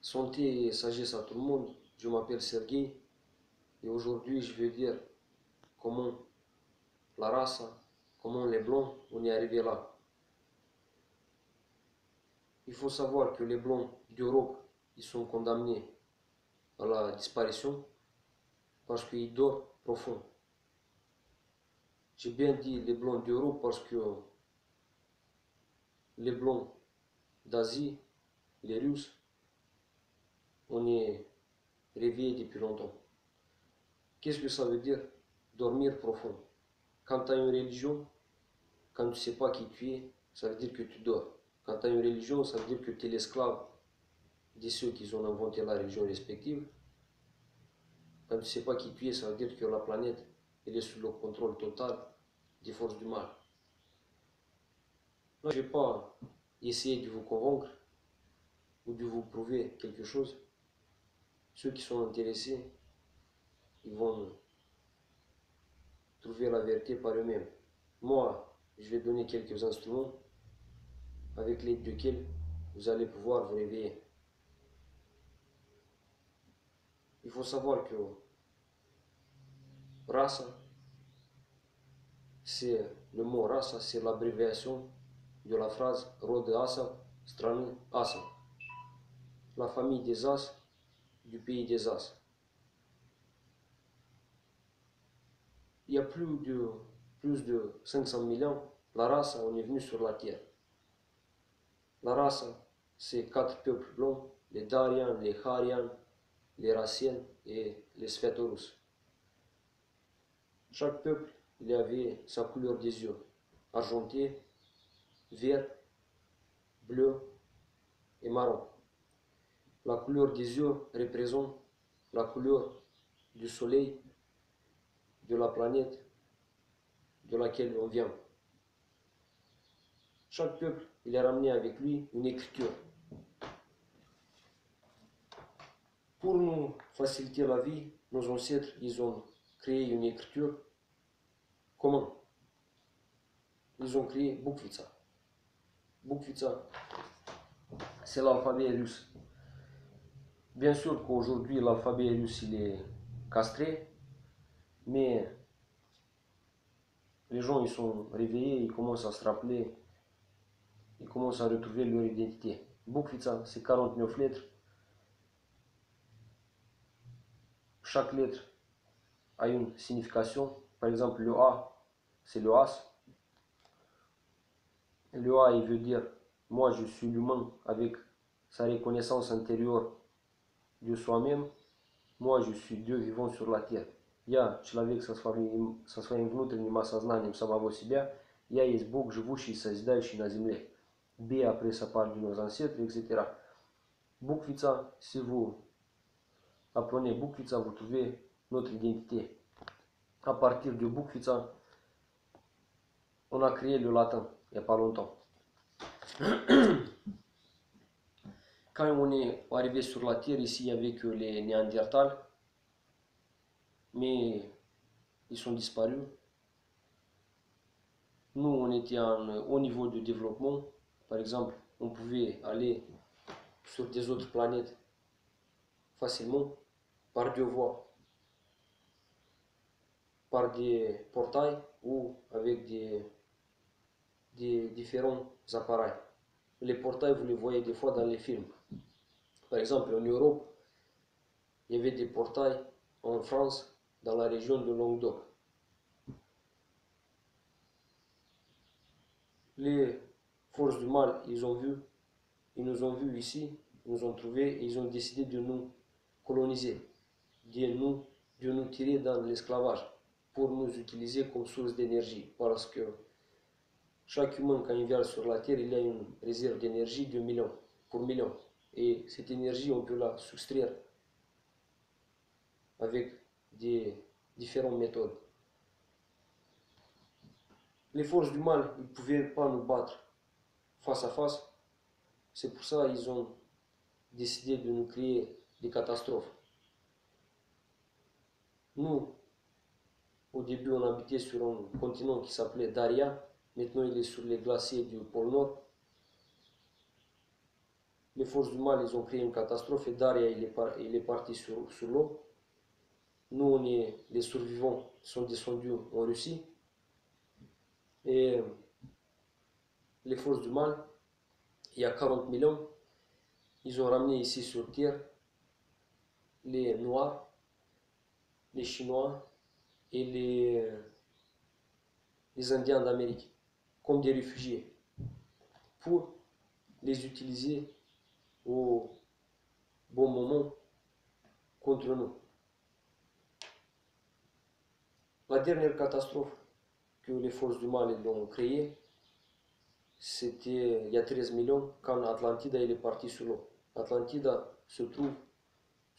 Santé et sagesse à tout le monde, je m'appelle Sergei et aujourd'hui je vais dire comment la race, comment les blancs on est arrivé là. Il faut savoir que les blancs d'Europe ils sont condamnés à la disparition parce qu'ils dorment profond. J'ai bien dit les blancs d'Europe parce que les blancs d'Asie, les Russes, on est réveillés depuis longtemps. Qu'est-ce que ça veut dire dormir profond? Quand tu as une religion, quand tu ne sais pas qui tu es, ça veut dire que tu dors. Quand tu as une religion, ça veut dire que tu es l'esclave de ceux qui ont inventé la religion respective. Quand tu ne sais pas qui tu es, ça veut dire que la planète elle est sous le contrôle total des forces du mal. Là, je ne vais pas essayer de vous convaincre ou de vous prouver quelque chose. Ceux qui sont intéressés, ils vont trouver la vérité par eux-mêmes. Moi, je vais donner quelques instruments avec l'aide desquels vous allez pouvoir vous réveiller. Il faut savoir que race, c'est le mot race, c'est l'abréviation de la phrase rod Asaf, stranu Asaf, la famille des As du pays des As. Il y a plus de 500 000 ans, la race on est venu sur la terre. La race, c'est 4 peuples blancs, les Dariens, les Hariens, les Raciens et les Svétorus. Chaque peuple, il avait sa couleur des yeux, argenté, vert, bleu et marron. La couleur des yeux représente la couleur du soleil, de la planète de laquelle on vient. Chaque peuple, il a ramené avec lui une écriture. Pour nous faciliter la vie, nos ancêtres, ils ont créé une écriture. Comment? Ils ont créé Bukvica. Bukvica, c'est l'alphabet russe. Bien sûr qu'aujourd'hui, l'alphabet russe, il est castré, mais les gens, ils sont réveillés, ils commencent à se rappeler, ils commencent à retrouver leur identité. Bukvica, c'est 49 lettres. Chaque lettre a une signification. Par exemple, le A, c'est le As. Le A, il veut dire, moi je suis l'humain avec sa reconnaissance intérieure de soi-même. Moi je suis Dieu vivant sur la terre. Я человек со своим внутренним осознанием самого себя. Я есть Бог, живущий и созидающий на земле. B après ça parle de nos ancêtres, etc. Bukvica, si vous apprenez Bukvica, vous trouvez notre identité. À partir de Bukvica, on a créé le latin il n'y a pas longtemps. Quand on est arrivé sur la Terre, ici, il n'y avait que les Néandertals, mais ils sont disparus. Nous, on était à un haut niveau de développement. Par exemple, on pouvait aller sur des autres planètes facilement, par deux voies, par des portails ou avec des différents appareils. Les portails, vous les voyez des fois dans les films. Par exemple, en Europe, il y avait des portails en France, dans la région de Languedoc. Les forces du mal, ils nous ont vus ici, ils nous ont trouvés et ils ont décidé de nous coloniser, de nous tirer dans l'esclavage pour nous utiliser comme source d'énergie. Parce que chaque humain, quand il vient sur la Terre, il a une réserve d'énergie de millions, pour millions. Et cette énergie, on peut la soustraire avec des différentes méthodes. Les forces du mal, ils ne pouvaient pas nous battre face à face. C'est pour ça qu'ils ont décidé de nous créer des catastrophes. Nous, au début, on habitait sur un continent qui s'appelait Daria. Maintenant, il est sur les glaciers du pôle Nord. Les forces du mal, ils ont créé une catastrophe et Daria, il est parti sur l'eau. Nous, les survivants sont descendus en Russie. Et les forces du mal, il y a 40 000 ans, ils ont ramené ici sur Terre les Noirs, les Chinois et les Indiens d'Amérique comme des réfugiés pour les utiliser au bon moment contre nous. La dernière catastrophe que les forces du mal ont créée, c'était il y a 13 000 ans quand Atlantida est partie sur l'eau. Atlantida se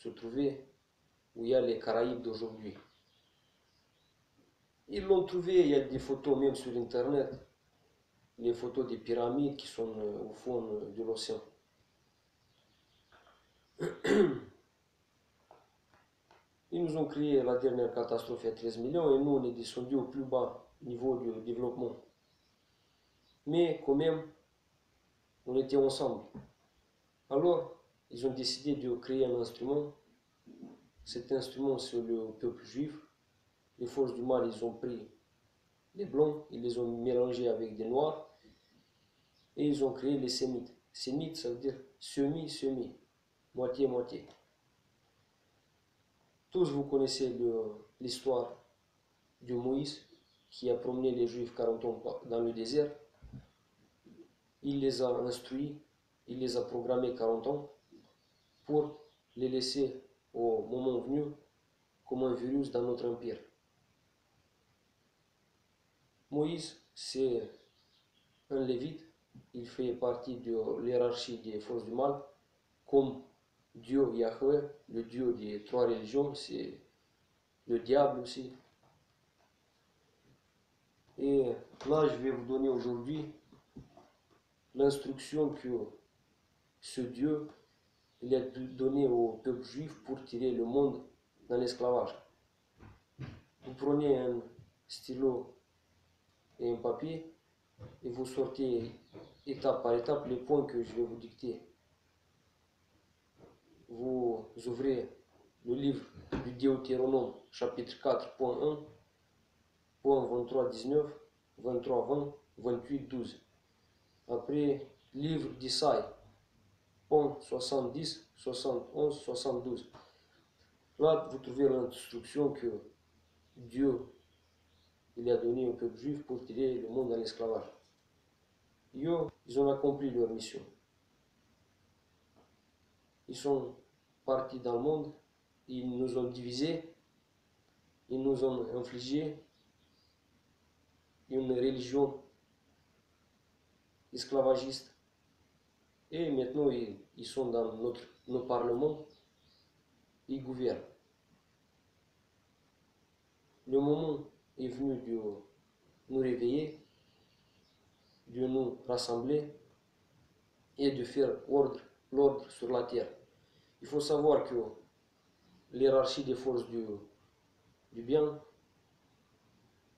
trouvait où il y a les Caraïbes d'aujourd'hui. Ils l'ont trouvé, il y a des photos même sur internet, les photos des pyramides qui sont au fond de l'océan. Ils nous ont créé la dernière catastrophe il y a 13 millions et nous on est descendu au plus bas niveau du développement. Mais quand même, on était ensemble. Alors, ils ont décidé de créer un instrument. Cet instrument, c'est le peuple juif. Les forces du mal, ils ont pris les blancs, ils les ont mélangés avec des noirs et ils ont créé les sémites. Sémites, ça veut dire semi, moitié. Tous vous connaissez l'histoire de Moïse qui a promené les Juifs 40 ans dans le désert. Il les a instruits, il les a programmés 40 ans pour les laisser au moment venu comme un virus dans notre empire. Moïse, c'est un lévite, il fait partie de l'hiérarchie des forces du mal, comme Dieu Yahweh, le Dieu des trois religions, c'est le diable aussi. Et là, je vais vous donner aujourd'hui l'instruction que ce Dieu il a donné au peuple juif pour tirer le monde dans l'esclavage. Vous prenez un stylo et un papier et vous sortez étape par étape les points que je vais vous dicter. Vous ouvrez le livre du Deutéronome, chapitre 4, point 1, point 23, 19, 23, 20, 28, 12. Après, livre d'Isaïe, point 70, 71, 72. Là, vous trouvez l'instruction que Dieu il a donné au peuple juif pour tirer le monde dans l'esclavage. Ils ont accompli leur mission. Ils sont partis dans le monde, ils nous ont divisés, ils nous ont infligé une religion esclavagiste. Et maintenant, ils sont dans nos parlements, ils gouvernent. Le moment est venu de nous réveiller, de nous rassembler et de faire l'ordre sur la terre. Il faut savoir que l'hiérarchie des forces du bien,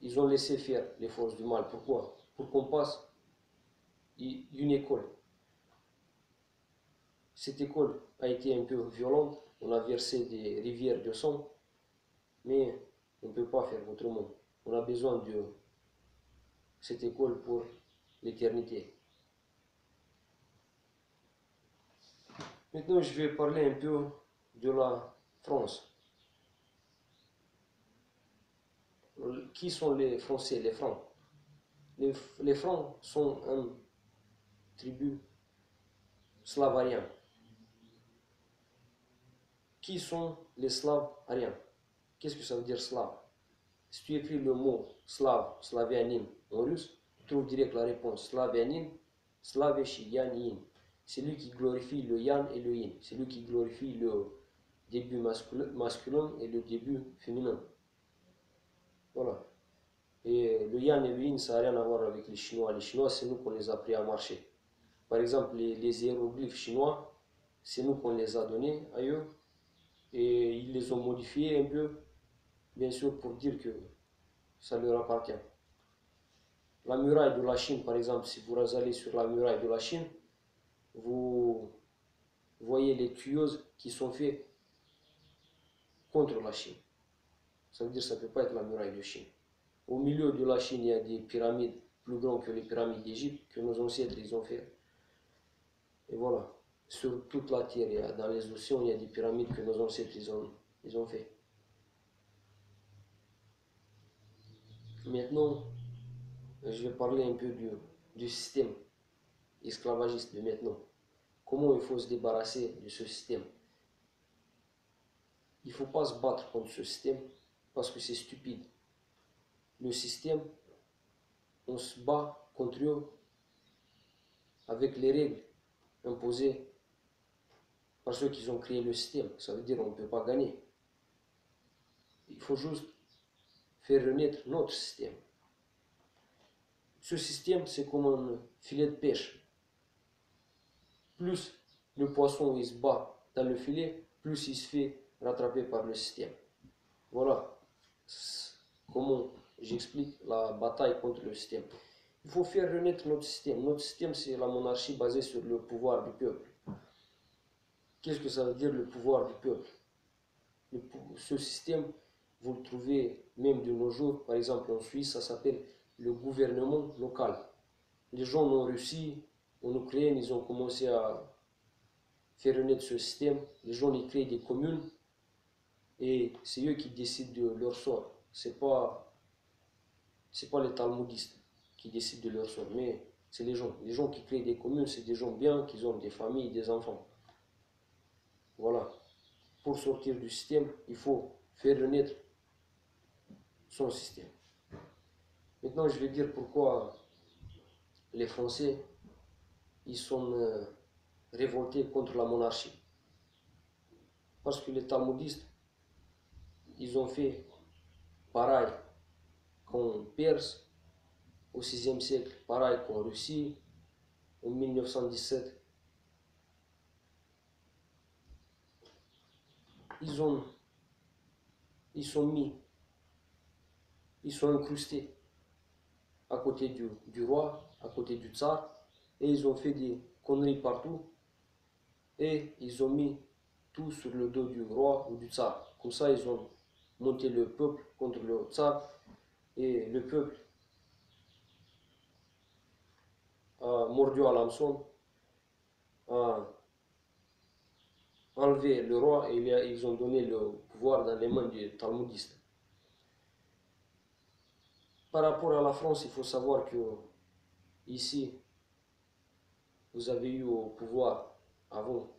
ils ont laissé faire les forces du mal. Pourquoi? Pour qu'on passe une école. Cette école a été un peu violente, on a versé des rivières de sang, mais on ne peut pas faire autrement. On a besoin de cette école pour l'éternité. Maintenant, je vais parler un peu de la France. Qui sont les Français, les Francs? Les Francs sont une tribu slave arien. Qui sont les Slaves ariens? Qu'est-ce que ça veut dire slave? Si tu écris le mot slave, slavianin en russe, tu trouves direct la réponse slavianin, slaveshi-yanin. C'est lui qui glorifie le yan et le yin. C'est lui qui glorifie le début masculin et le début féminin. Voilà. Et le yan et le yin, ça n'a rien à voir avec les Chinois. Les Chinois, c'est nous qu'on les a appris à marcher. Par exemple, les hiéroglyphes chinois, c'est nous qu'on les a donnés à eux. Et ils les ont modifiés un peu, bien sûr, pour dire que ça leur appartient. La muraille de la Chine, par exemple, si vous allez sur la muraille de la Chine, vous voyez les tuyaux qui sont faits contre la Chine. Ça veut dire que ça ne peut pas être la muraille de Chine. Au milieu de la Chine, il y a des pyramides plus grandes que les pyramides d'Égypte que nos ancêtres ils ont fait. Et voilà. Sur toute la terre, dans les océans, il y a des pyramides que nos ancêtres ils ont fait. Maintenant, je vais parler un peu du système esclavagiste de maintenant. Comment il faut se débarrasser de ce système. Il ne faut pas se battre contre ce système parce que c'est stupide. Le système, on se bat contre eux avec les règles imposées par ceux qui ont créé le système. Ça veut dire qu'on ne peut pas gagner. Il faut juste faire renaître notre système. Ce système, c'est comme un filet de pêche. Plus le poisson il se bat dans le filet, plus il se fait rattraper par le système. Voilà comment j'explique la bataille contre le système. Il faut faire renaître notre système. Notre système, c'est la monarchie basée sur le pouvoir du peuple. Qu'est-ce que ça veut dire le pouvoir du peuple? Ce système, vous le trouvez même de nos jours, par exemple en Suisse, ça s'appelle le gouvernement local. Les gens en Russie, en Ukraine, ils ont commencé à faire renaître ce système. Les gens ils créent des communes et c'est eux qui décident de leur sort. C'est pas les talmudistes qui décident de leur sort, mais c'est les gens. Les gens qui créent des communes, c'est des gens bien, qui ont des familles, des enfants. Voilà. Pour sortir du système, il faut faire renaître son système. Maintenant, je vais dire pourquoi les Français ils sont révoltés contre la monarchie. Parce que les talmudistes, ils ont fait pareil qu'en Perse au VIe siècle, pareil qu'en Russie en 1917. Ils sont incrustés à côté du roi, à côté du tsar, et ils ont fait des conneries partout, et ils ont mis tout sur le dos du roi ou du tsar. Comme ça, ils ont monté le peuple contre le tsar, et le peuple a mordu à l'hameçon, a enlevé le roi, et ils ont donné le pouvoir dans les mains des talmudistes. Par rapport à la France, il faut savoir que ici, vous avez eu au pouvoir avant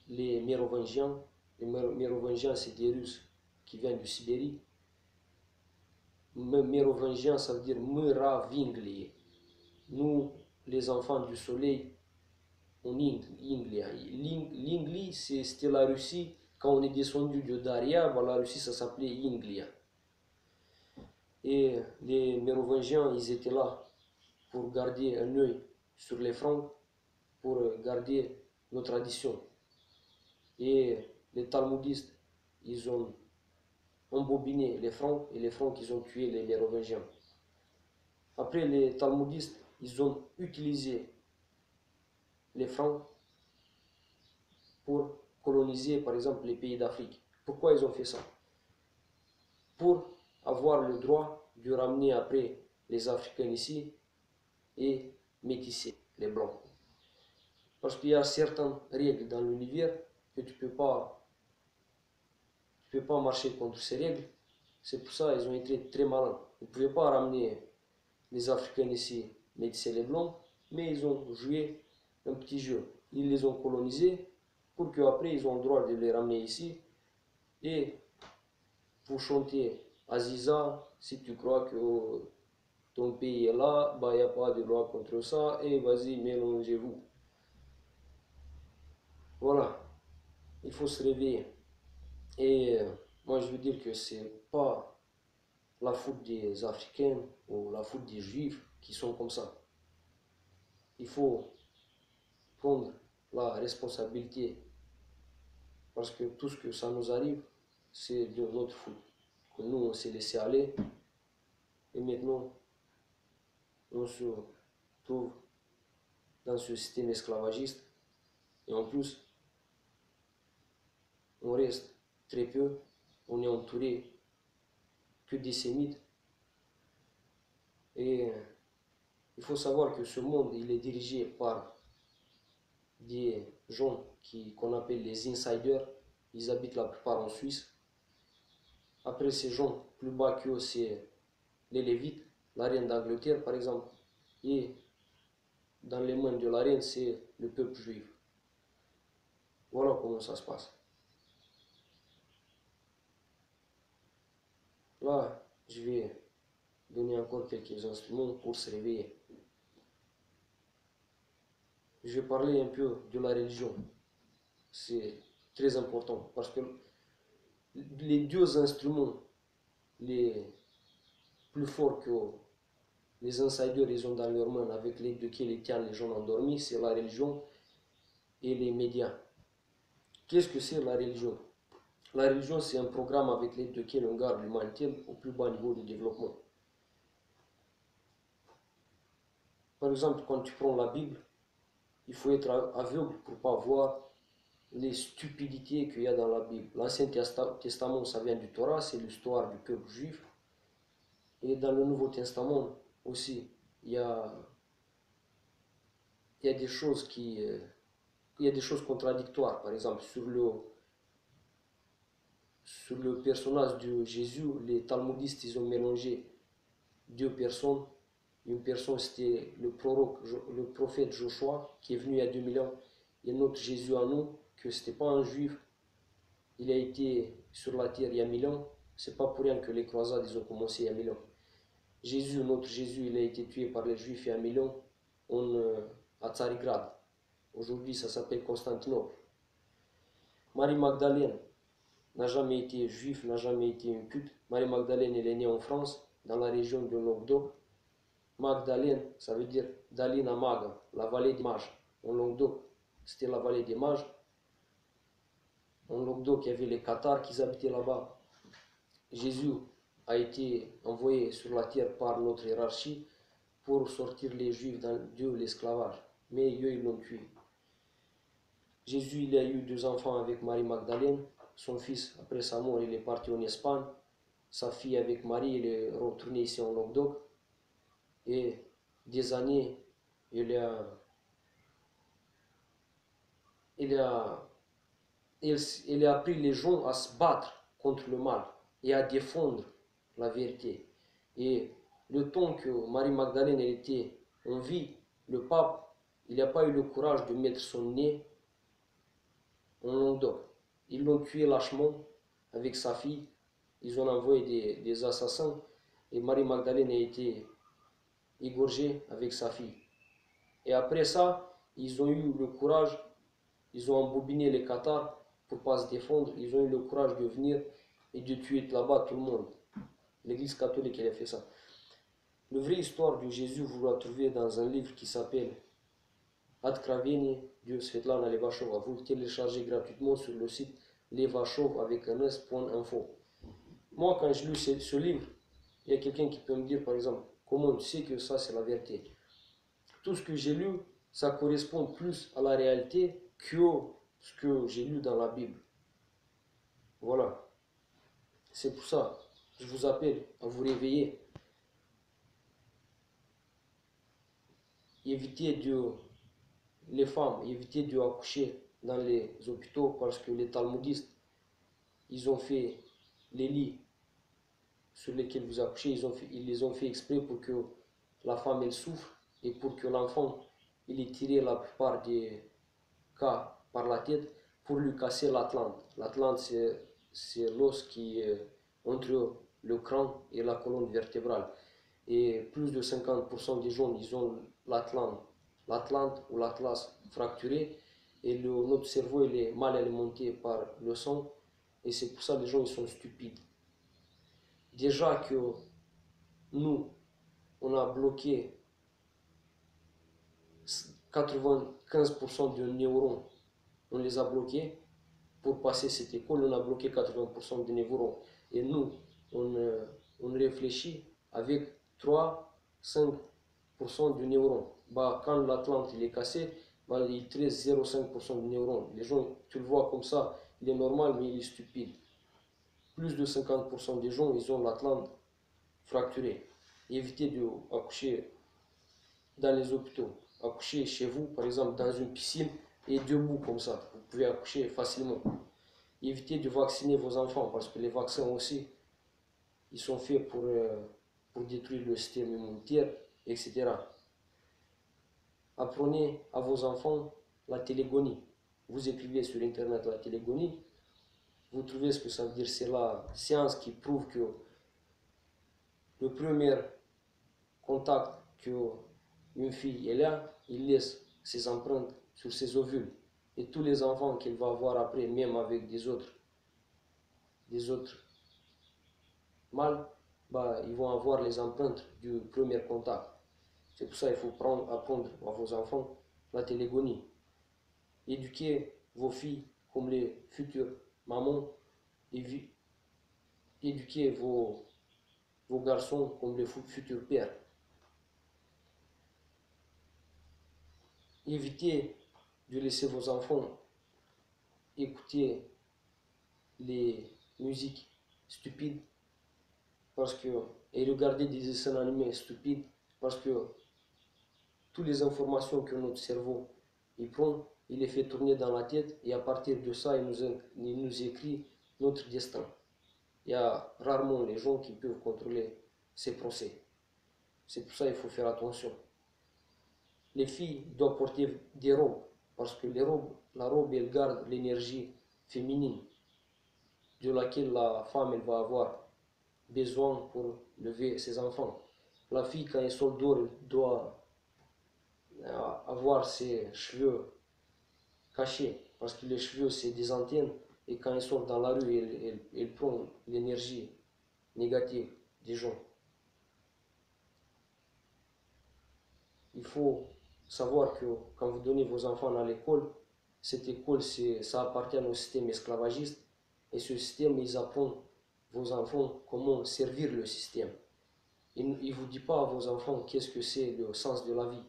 les Mérovingiens. Les Mérovingiens, c'est des Russes qui viennent de Sibérie. Mérovingiens, ça veut dire Meravingli. Nous, les enfants du soleil, on Inglia. L'Ingli, c'était la Russie. Quand on est descendu de Daria, la Russie, ça s'appelait Inglia. Et les Mérovingiens, ils étaient là pour garder un œil sur les Francs, pour garder nos traditions. Et les talmudistes, ils ont embobiné les Francs, et les Francs, ils ont tué les Mérovingiens. Après, les talmudistes, ils ont utilisé les Francs pour coloniser, par exemple, les pays d'Afrique. Pourquoi ils ont fait ça? Pour avoir le droit de ramener après les Africains ici et métisser les Blancs. Parce qu'il y a certaines règles dans l'univers que tu ne peux pas marcher contre ces règles. C'est pour ça qu'ils ont été très malins. Ils ne pouvaient pas ramener les Africains ici, métisser les Blancs, mais ils ont joué un petit jeu. Ils les ont colonisés pour qu'après ils ont le droit de les ramener ici. Et pour chanter Aziza, si tu crois que ton pays est là, il n'y a pas de loi contre ça, et vas-y, mélangez-vous. Voilà, il faut se réveiller. Et moi je veux dire que c'est pas la faute des Africains ou la faute des Juifs qui sont comme ça. Il faut prendre la responsabilité parce que tout ce que ça nous arrive, c'est de notre faute. Que nous, on s'est laissé aller et maintenant, on se trouve dans ce système esclavagiste et en plus, on reste très peu, on est entouré que des sémites. Et il faut savoir que ce monde, il est dirigé par des gens qu'on appelle les insiders. Ils habitent la plupart en Suisse. Après, ces gens, plus bas qu'eux, c'est les Lévites, la reine d'Angleterre par exemple. Et dans les mains de la reine, c'est le peuple juif. Voilà comment ça se passe. Là, je vais donner encore quelques instruments pour se réveiller. Je vais parler un peu de la religion. C'est très important parce que les deux instruments les plus forts que les insiders ils ont dans leurs mains, avec l'aide desquels ils tiennent les gens endormis, c'est la religion et les médias. Qu'est-ce que c'est la religion? La religion, c'est un programme avec l'aide duquel on garde l'humanité au plus bas niveau de développement. Par exemple, quand tu prends la Bible, il faut être aveugle pour ne pas voir les stupidités qu'il y a dans la Bible. L'Ancien Testament, ça vient du Torah, c'est l'histoire du peuple juif. Et dans le Nouveau Testament aussi, il y a des choses il y a des choses contradictoires. Par exemple, sur le personnage de Jésus, les talmudistes, ils ont mélangé deux personnes. Une personne, c'était le prophète Joshua, qui est venu il y a 2000 ans. Et notre Jésus à nous, que ce n'était pas un juif. Il a été sur la terre il y a 1000 ans. C'est pas pour rien que les croisades ils ont commencé il y a 1000 ans. Jésus, notre Jésus, il a été tué par les juifs il y a 1000 ans à Tsarigrad. Aujourd'hui, ça s'appelle Constantinople. Marie Magdalène n'a jamais été juif, n'a jamais été une pute. Marie Magdalène, elle est née en France, dans la région de Languedoc. Magdalène, ça veut dire Dalina Maga, la vallée des mages. En Languedoc, c'était la vallée des mages. En Languedoc, il y avait les Cathares qui habitaient là-bas. Jésus a été envoyé sur la terre par notre hiérarchie pour sortir les Juifs de l'esclavage. Mais eux, ils l'ont tué. Jésus, il a eu 2 enfants avec Marie Magdalène. Son fils, après sa mort, il est parti en Espagne. Sa fille avec Marie, elle est retournée ici en Languedoc. Et des années, il a appris les gens à se battre contre le mal et à défendre la vérité. Et le temps que Marie Magdalène était en vie, le pape, il n'a pas eu le courage de mettre son nez en Languedoc. Ils l'ont tué lâchement avec sa fille. Ils ont envoyé des assassins et Marie Magdalène a été égorgée avec sa fille. Et après ça, ils ont eu le courage, ils ont embobiné les Cathares pour ne pas se défendre. Ils ont eu le courage de venir et de tuer là-bas tout le monde. L'église catholique, elle a fait ça. La vraie histoire de Jésus, vous la trouvez dans un livre qui s'appelle Откровение de Svetlana Levashova. Vous le téléchargez gratuitement sur le site levashov avec un s.info. Moi, quand je lis ce livre, il y a quelqu'un qui peut me dire, par exemple, comment tu sais que ça c'est la vérité? Tout ce que j'ai lu, ça correspond plus à la réalité que ce que j'ai lu dans la Bible. Voilà. C'est pour ça que je vous appelle à vous réveiller. Évitez les femmes, évitez d'accoucher dans les hôpitaux parce que les talmudistes, ils ont fait les lits sur lesquels vous accouchez, ils les ont fait exprès pour que la femme elle souffre et pour que l'enfant il ait tiré la plupart des cas par la tête pour lui casser l'Atlante. L'Atlante c'est l'os qui est entre le crâne et la colonne vertébrale. Et plus de 50% des gens ils ont l'Atlante ou l'Atlas fracturé et notre cerveau il est mal alimenté par le sang et c'est pour ça que les gens ils sont stupides. Déjà que nous on a bloqué 95% de neurones, on les a bloqués pour passer cette école, on a bloqué 80% des neurones et nous on réfléchit avec 3-5% de neurones. Bah, quand l'Atlante il est cassé, bah, il te reste 0,5% de neurones. Les gens, tu le vois comme ça, il est normal, mais il est stupide. Plus de 50% des gens, ils ont l'atlante fracturée. Évitez d'accoucher dans les hôpitaux. Accoucher chez vous, par exemple, dans une piscine, et debout comme ça. Vous pouvez accoucher facilement. Évitez de vacciner vos enfants, parce que les vaccins aussi, ils sont faits pour détruire le système immunitaire, etc. Apprenez à vos enfants la télégonie. Vous écrivez sur Internet la télégonie, vous trouvez ce que ça veut dire. C'est la science qui prouve que le premier contact qu'une fille elle a, il laisse ses empreintes sur ses ovules. Et tous les enfants qu'elle va avoir après, même avec des autres mâles, bah, ils vont avoir les empreintes du premier contact. C'est pour ça qu'il faut apprendre à vos enfants la télégonie. Éduquez vos filles comme les futures mamans. Éduquez vos garçons comme les futurs pères. Évitez de laisser vos enfants écouter les musiques stupides parce que, et regarder des dessins animés stupides parce que toutes les informations que notre cerveau il prend, il les fait tourner dans la tête et à partir de ça, il nous écrit notre destin. Il y a rarement les gens qui peuvent contrôler ces procès. C'est pour ça qu'il faut faire attention. Les filles doivent porter des robes parce que la robe, elle garde l'énergie féminine de laquelle la femme elle va avoir besoin pour lever ses enfants. La fille, quand elle sort dehors, elle doit avoir ses cheveux cachés parce que les cheveux, c'est des antennes et quand elle sort dans la rue, elle prend l'énergie négative des gens. Il faut savoir que quand vous donnez vos enfants à l'école, cette école, ça appartient au système esclavagiste et ce système, ils apprennent vos enfants comment servir le système. Il ne vous dit pas à vos enfants qu'est-ce que c'est le sens de la vie.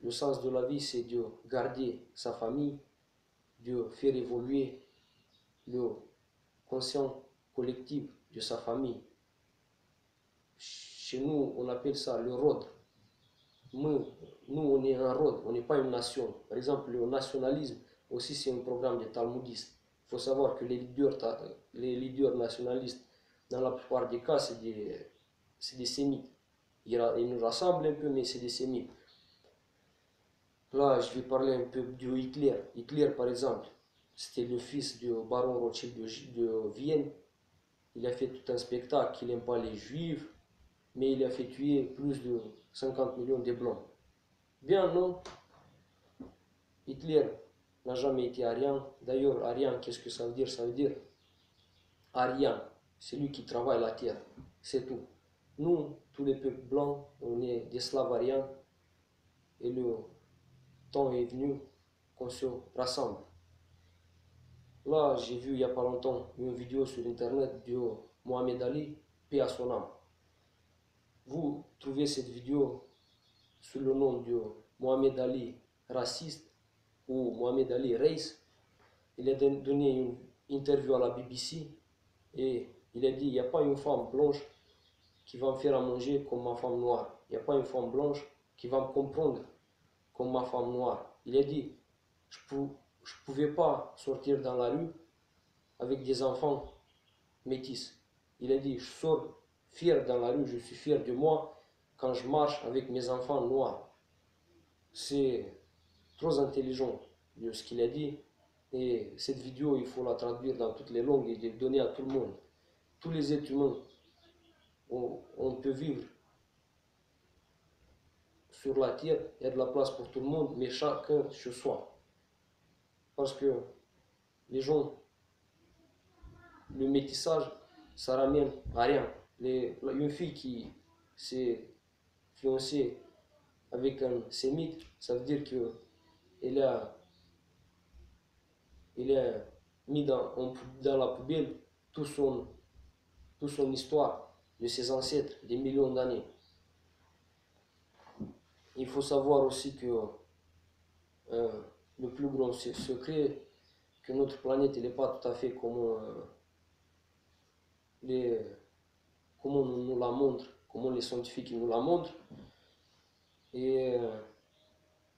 Le sens de la vie, c'est de garder sa famille, de faire évoluer le conscient collectif de sa famille. Chez nous, on appelle ça le ROD. Nous, on est un ROD, on n'est pas une nation. Par exemple, le nationalisme aussi, c'est un programme des talmudistes. Il faut savoir que les leaders nationalistes, dans la plupart des cas, c'est des sémites. Ils nous rassemblent un peu, mais c'est des sémites. Là, je vais parler un peu de Hitler. Hitler, par exemple, c'était le fils du baron Rothschild de Vienne. Il a fait tout un spectacle, il n'aime pas les juifs, mais il a fait tuer plus de 50 millions de blancs. Bien, non? Hitler n'a jamais été arien. D'ailleurs, arien, qu'est-ce que ça veut dire? Ça veut dire arien, c'est lui qui travaille la terre. C'est tout. Nous, tous les peuples blancs, on est des slaves ariens et le temps est venu qu'on se rassemble. Là, j'ai vu il n'y a pas longtemps une vidéo sur internet de Mohamed Ali, paix à son âme. Vous trouvez cette vidéo sous le nom de Mohamed Ali raciste ou Mohamed Ali race. Il a donné une interview à la BBC et il a dit il n'y a pas une femme blanche qui va me faire à manger comme ma femme noire. Il n'y a pas une femme blanche qui va me comprendre comme ma femme noire. Il a dit je ne pouvais pas sortir dans la rue avec des enfants métis. Il a dit je sors fier dans la rue, je suis fier de moi quand je marche avec mes enfants noirs. C'est trop intelligent de ce qu'il a dit et cette vidéo il faut la traduire dans toutes les langues et la donner à tout le monde. Tous les êtres humains, on peut vivre sur la terre, il y a de la place pour tout le monde, mais chacun chez soi. Parce que les gens, le métissage, ça ramène à rien. Une fille qui s'est fiancée avec un sémite, ça veut dire qu'elle a mis dans la poubelle toute son histoire de ses ancêtres, des millions d'années. Il faut savoir aussi que le plus grand secret, que notre planète n'est pas tout à fait les, comment on nous la montre, comment les scientifiques nous la montrent. Et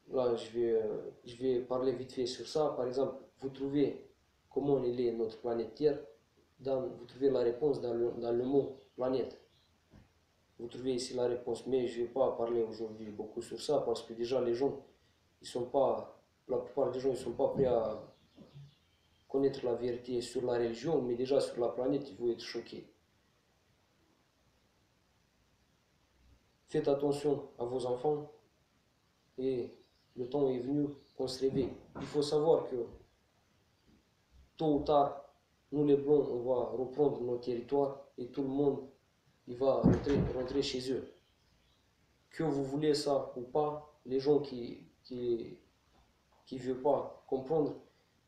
là, je vais parler vite fait sur ça. Par exemple, vous trouvez comment elle est notre planète Terre, vous trouvez la réponse dans le mot planète. Vous trouvez ici la réponse, mais je ne vais pas parler aujourd'hui beaucoup sur ça parce que déjà les gens, la plupart des gens, ils sont pas prêts à connaître la vérité sur la religion, mais déjà sur la planète, ils vont être choqués. Faites attention à vos enfants et le temps est venu qu'on se réveille. Il faut savoir que tôt ou tard, nous les Blancs, on va reprendre nos territoires et tout le monde il va rentrer chez eux. Que vous voulez ça ou pas, les gens qui veulent pas comprendre,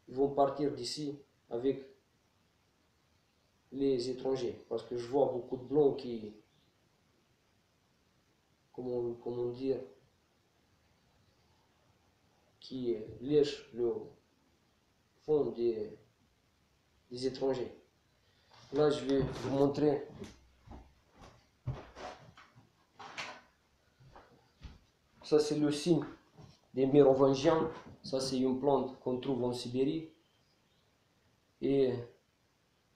ils vont partir d'ici avec les étrangers. Parce que je vois beaucoup de Blancs comment dire, qui lèchent le fond des étrangers. Là, je vais vous montrer. Ça, c'est le signe des Mérovingiens. Ça, c'est une plante qu'on trouve en Sibérie. Et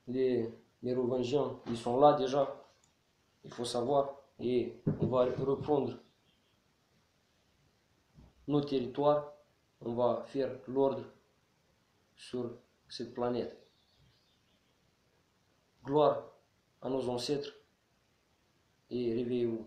les Mérovingiens, ils sont là déjà. Il faut savoir. Et on va reprendre nos territoires. On va faire l'ordre sur cette planète. Gloire à nos ancêtres et réveillez-vous.